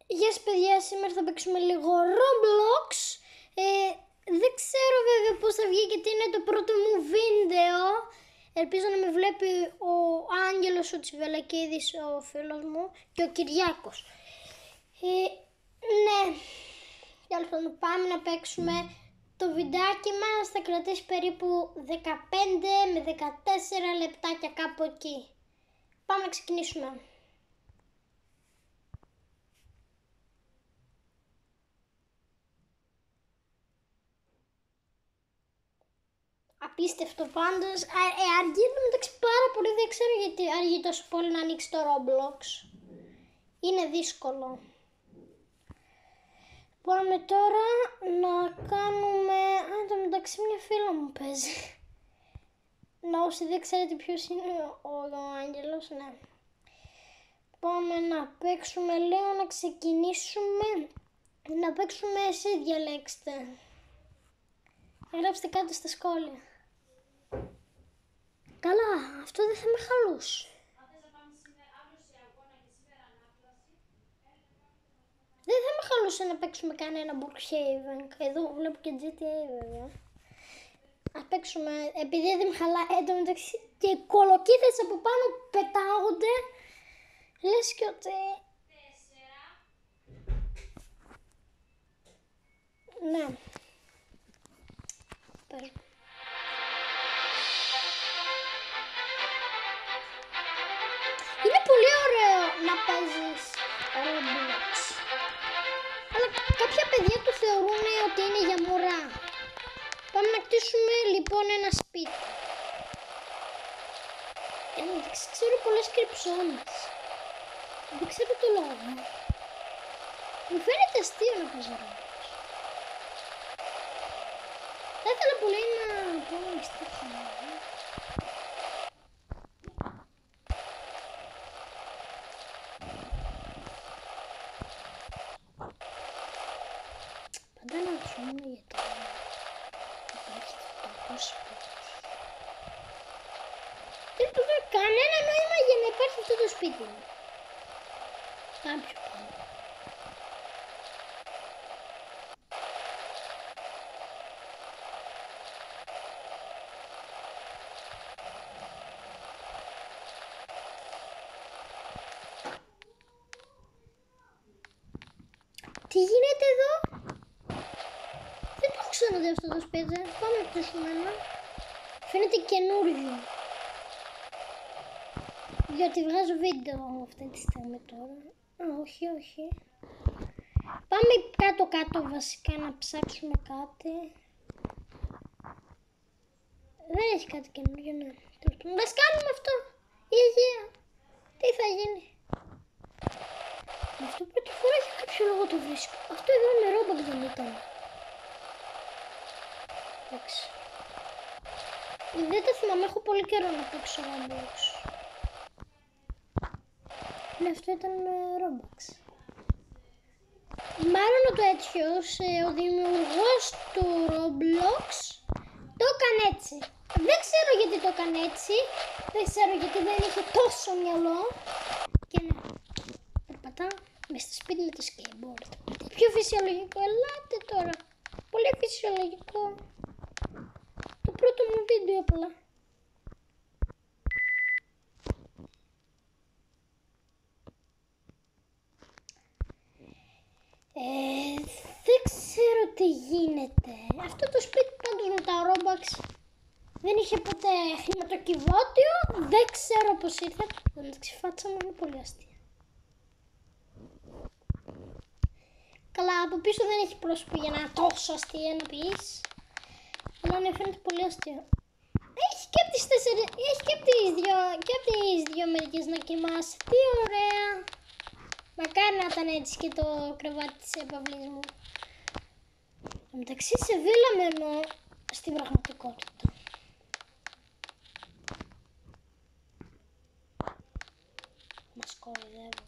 Γεια σας παιδιά, σήμερα θα παίξουμε λίγο Roblox. Δεν ξέρω βέβαια πώς θα βγει γιατί είναι το πρώτο μου βίντεο. Ελπίζω να με βλέπει ο Άγγελος, ο Τσιβελακίδης, ο φίλος μου και ο Κυριάκος. Ναι, λοιπόν, πάμε να παίξουμε. Το βιντεάκι μας θα κρατήσει περίπου 15 με 14 λεπτάκια, κάπου εκεί. Πάμε να ξεκινήσουμε. Απίστευτο πάντως. Αργεί μεταξύ πάρα πολύ, δεν ξέρω γιατί αργεί τόσο πολύ να ανοίξει το Roblox. Είναι δύσκολο. Πάμε τώρα να κάνουμε... το μεταξύ μια φίλα μου παίζει. Να όσοι δεν ξέρετε ποιος είναι ο Άγγελος, ναι. Πάμε να παίξουμε λίγο, να ξεκινήσουμε. Να παίξουμε, εσύ διαλέξτε. Γράψτε κάτω στα σχόλια. Καλά, αυτό δεν θα με χαλούσε. Δεν θα με χαλούσε να παίξουμε κανένα Brookhaven. Εδώ βλέπω και GTA βέβαια. Ας παίξουμε, επειδή δεν με χαλάει εντωμεταξύ και οι κολοκύθες από πάνω πετάγονται. Λες και ότι... Ναι. Πες. Είναι πολύ ωραίο να παίζεις Roblox. Αλλά κάποια παιδιά το θεωρούν ότι είναι για μωρά. Πάμε να κτίσουμε λοιπόν ένα σπίτι. Εντάξει, ξέρω πολλές κρυψώνες. Δεν ξέρω το λόγο. Μου φαίνεται αστείο να παίζω Roblox. Θα ήθελα πολύ να πω να στήχημα. Πάντα να ρωτήσουμε γιατί υπάρχει αυτό σπίτι. Δεν του βρω κανένα νόημα για να υπάρχει αυτό το σπίτι μου. Πάμε πιο πάνω. Τι γίνεται εδώ? Δεν το έχω ξαναδεί αυτό το σπίτι. Πάμε να κτίσουμε ένα. Φαίνεται καινούριο. Γιατί βγάζω βίντεο αυτή τη στιγμή τώρα. Όχι, όχι. Πάμε κάτω-κάτω βασικά να ψάξουμε κάτι. Δεν έχει κάτι καινούριο, ναι. Ας κάνουμε αυτό. Η υγεία. Τι θα γίνει? Αυτό πρώτη φορά για κάποιο λόγο το βρίσκω. Αυτό εδώ με Roblox δεν ήταν. Εντάξει. Δεν το θυμάμαι, έχω πολύ καιρό να παίξω Roblox. Ναι, αυτό ήταν με Roblox. Μάλλον ο τέτοιος, ο δημιουργός του Roblox, το έκανε έτσι. Δεν ξέρω γιατί το έκανε έτσι. Δεν ξέρω γιατί δεν είχε τόσο μυαλό. Και ναι, περπατά μες στο σπίτι με το skateboard. Πιο φυσιολογικό, ελάτε τώρα. Πολύ φυσιολογικό. Το πρώτο μου βίντεο απλά. Δεν ξέρω τι γίνεται. Αυτό το σπίτι πάντως με τα Robux δεν είχε ποτέ χρηματοκιβώτιο. Δεν ξέρω πώς ήρθε. Εντάξει, η φάτσα μου είναι πολύ αστεία. Καλά, από πίσω δεν έχει πρόσωπο για να είναι τόσο αστεία να πεις. Αλλά ναι, φαίνεται πολύ αστείο. Έχει και από τις δυο μερικές να κοιμάσαι. Τι ωραία. Μακάρι να ήταν έτσι και το κρεβάτι της επαυλής μου. Μεταξύ σε βίλα μένω στην πραγματικότητα. Μας κοροϊδεύω.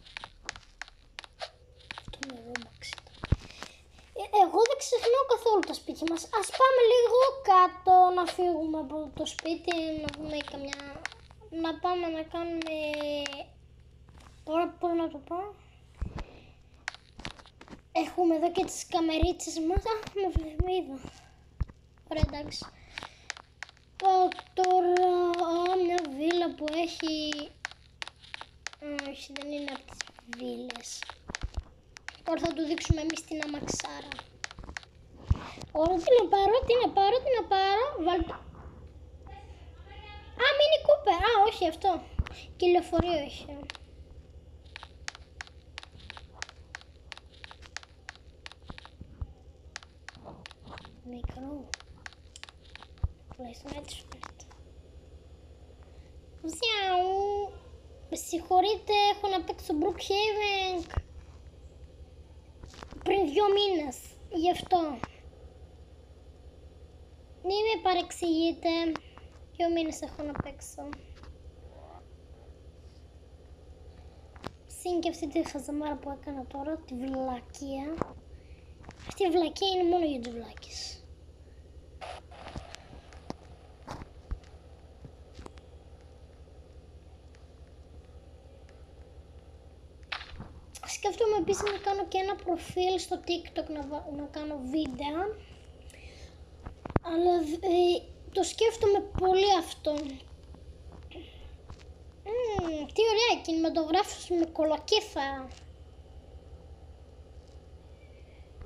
Αυτό με Roblox ήταν. Εγώ δεν ξεχνάω καθόλου τα σπίτια μας. Ας πάμε λίγο κάτω να φύγουμε από το σπίτι, να δούμε καμιά... Να πάμε να κάνουμε... Τώρα πώς να το πω... Έχουμε εδώ και τις καμερίτσες μας. Με είδα. Ωραία, εντάξει. Τώρα μια βίλα που έχει... όχι, δεν είναι από τις βίλες. Τώρα θα του δείξουμε εμείς την αμαξάρα. Ωραία, τι να πάρω, βάλτε... Α, Mini Cooper, όχι αυτό. Και λεωφορείο έχει. Μικρό. Τουλάχιστον έτσι φαίνεται. Ζιαου. Με συγχωρείτε, έχω να παίξω Brookhaven πριν 2 μήνες. Γι' αυτό. Μην με παρεξηγείτε. 2 μήνες έχω να παίξω. Συν και αυτή τη χαζαμάρα που έκανα τώρα, τη βλακεία. Αυτή η βλακεία είναι μόνο για τους βλάκες. Σκέφτομαι επίσης να κάνω και ένα προφίλ στο TikTok να κάνω βίντεο. Αλλά το σκέφτομαι πολύ αυτό. Τι ωραία, κινηματογράφος με κολοκύθα.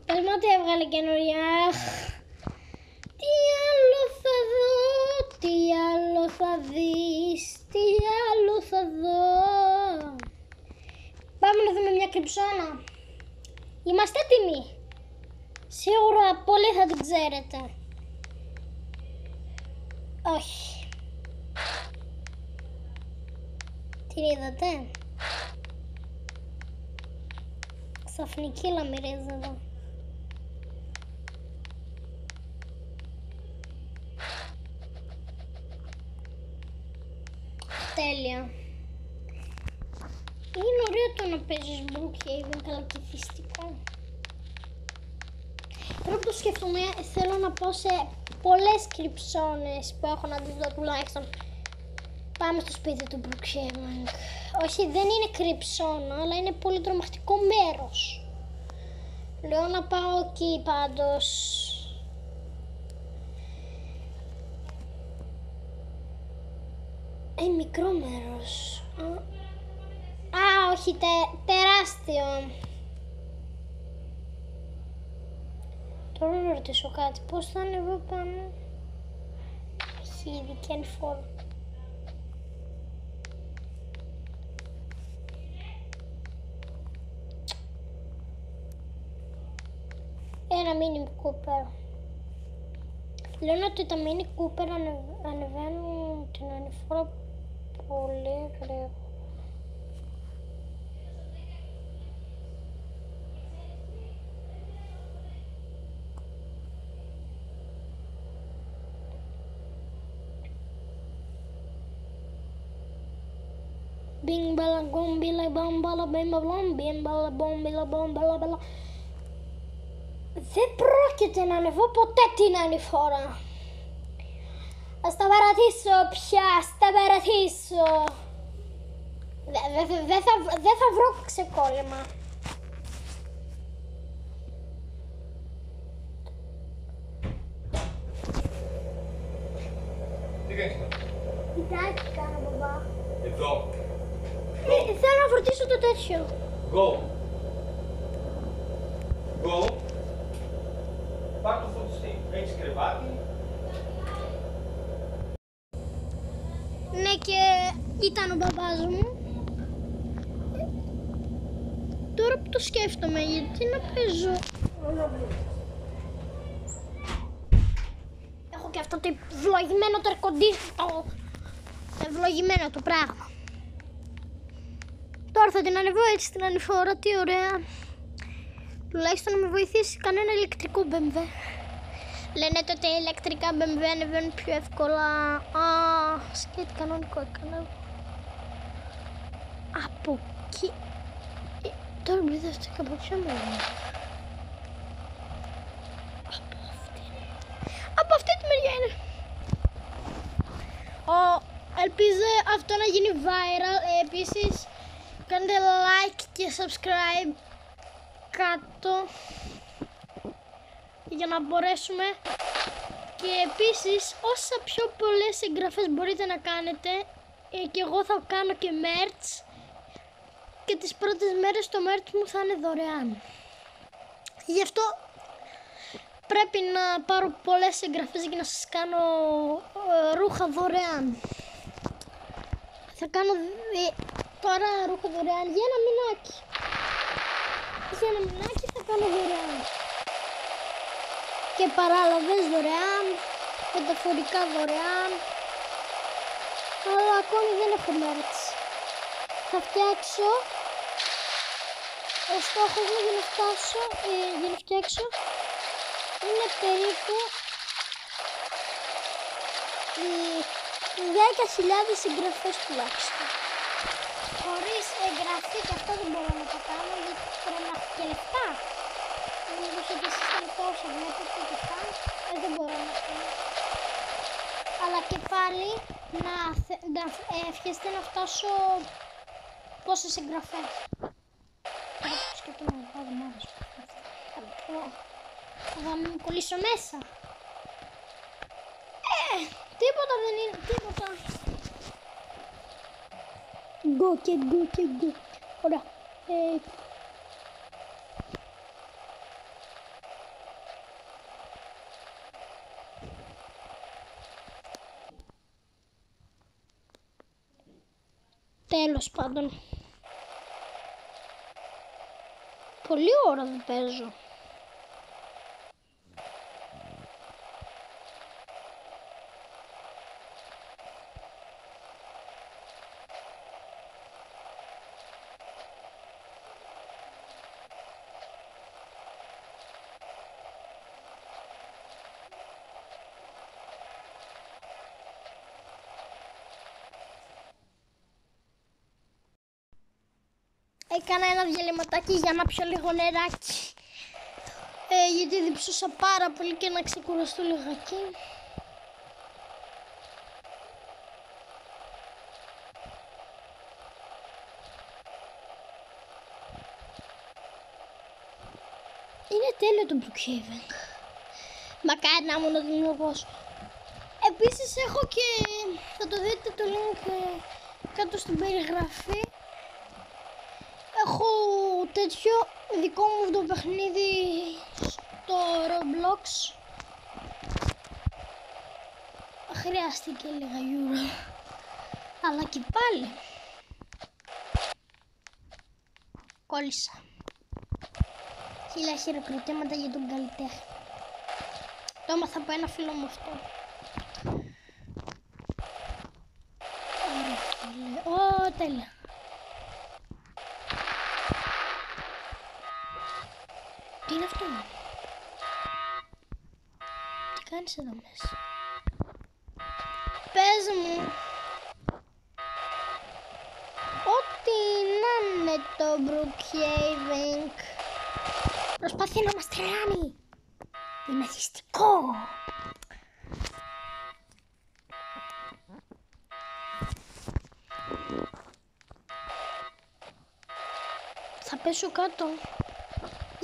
Πες μου ότι έβγαλε καινούρια. Τι άλλο θα δω, τι άλλο θα δεις, τι άλλο θα δω. Πάμε να δούμε μια κρυψώνα. Είμαστε έτοιμοι. Σίγουρα πολύ θα την ξέρετε. Όχι. Την είδατε? Ξαφνική λαμυρίζει εδώ. Τέλεια. Είναι ωραίο το να παίζεις Brookhaven, καλακυθιστικό. Τώρα που το σκέφτομαι, θέλω να πάω σε πολλές κρυψώνες που έχω να τις δω τουλάχιστον. Πάμε στο σπίτι του Brookhaven. Όχι, δεν είναι κρυψώνα, αλλά είναι πολύ τρομακτικό μέρος. Λέω να πάω εκεί πάντως. Μικρό μέρος. Όχι, τεράστιο. Τώρα να ρωτήσω κάτι. Πώς θα ανεβώ πάνω? Έχει ειδική ανηφόρα. Ένα Mini Cooper. Λένε ότι τα Mini Cooper ανεβαίνουν την ανηφόρα πολύ γρήγορα. Bing bala gom bila bam bala bim blam bim bala bom bila bom bala bala. Δεν πρόκειται να ανεβώ ποτέ την ανηφόρα. Ας τα παρατήσω πια, ας τα παρατήσω. Δεν θα βρω ξεκόλλημα. Τι κάνεις? Κοιτάκι κάνω, μπαμπά. Εδώ. Θέλω να φορτίσω το τέτοιο. Go. Go. Πάρ' το φωτιστή. Έχεις κρεβάτι. Ναι, και ήταν ο μπαμπάς μου. Τώρα που το σκέφτομαι, γιατί να παίζω. Έχω και αυτό το ευλογημένο το air-condition. Το ευλογημένο το πράγμα. Τώρα θα την ανεβώ έτσι στην ανηφόρα, τι ωραία. Τουλάχιστον να με βοηθήσει κανένα ηλεκτρικό BMW. Λένε ότι τα ηλεκτρικά BMW ανεβαίνουν πιο εύκολα. Σκέτ κανονικό έκανα. Από εκεί. Τώρα μπλήδευτε από ποιο μέρο. Από αυτή τη μεριά είναι. Ελπίζω αυτό να γίνει viral. Επίσης κάντε like και subscribe κάτω για να μπορέσουμε. Και επίσης όσα πιο πολλές εγγραφές μπορείτε να κάνετε, και εγώ θα κάνω και merch, και τις πρώτες μέρες το merch μου θα είναι δωρεάν. Γι' αυτό πρέπει να πάρω πολλές εγγραφές για να σας κάνω ρούχα δωρεάν. Θα κάνω τώρα ρούχα δωρεάν για ένα μηνάκι. Για ένα μηνάκι θα κάνω δωρεάν. Και παράλαβες δωρεάν, μεταφορικά δωρεάν. Αλλά ακόμη δεν έχω merch. Θα φτιάξω. Ο στόχος μου για να φτιάξω είναι περίπου 10.000 εγγραφές τουλάχιστον. Χωρίς εγγραφή και αυτό δεν μπορώ να το κάνω, γιατί πρέπει να έχω και λεφτά. Μήπως ότι εσείς τα λεφτά όσα βλέπετε και αυτά, δεν μπορώ να κάνω. Αλλά και πάλι να ευχαριστώ να φτάσω πόσες εγγραφές. Σκέφτομαι να πάω μόνος. Θα μην κολλήσω μέσα. Τίποτα δεν είναι, τίποτα. Go. Ωραία. Τέλος πάντων. Πολλή ώρα δεν παίζω. Έκανα ένα διαλυματάκι για να πιω λίγο νεράκι. Γιατί διψούσα πάρα πολύ και να ξεκουραστώ λιγάκι. Είναι τέλειο το Brookhaven. Μακάρι να ήμουν ο δημιουργός. Επίσης έχω και, θα το δείτε το link κάτω στην περιγραφή. Έχω τέτοιο δικό μου το παιχνίδι στο Roblox. Χρειάστηκε λίγα euro, αλλά και πάλι κόλλησα. Χίλια χειροκροτήματα για τον καλλιτέχνη. Το έμαθα από ένα φίλο μου αυτό. Ωραία, τέλεια. Τι είναι αυτό? Τι κάνεις εδώ μέσα? Πες μου. Ό,τι να είναι το Brookhaven προσπαθεί να μας τρελάνει. Είναι θυστικό. Θα πέσω κάτω.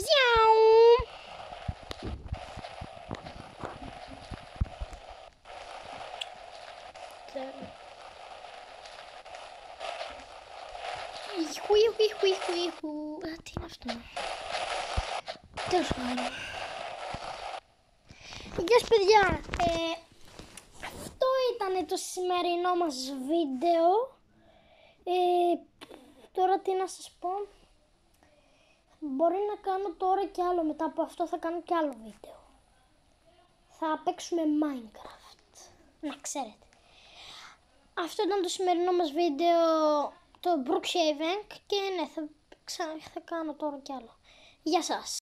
Ζιαου! Τι είναι αυτό? Τέλος πάντων. Γεια σας παιδιά. Αυτό ήταν το σημερινό μας βίντεο. Τώρα τι να σας πω. Μπορεί να κάνω τώρα κι άλλο, μετά από αυτό θα κάνω κι άλλο βίντεο. Θα παίξουμε Minecraft, να ξέρετε. Αυτό ήταν το σημερινό μας βίντεο, το Brookhaven, και ναι, θα κάνω τώρα κι άλλο. Γεια σας.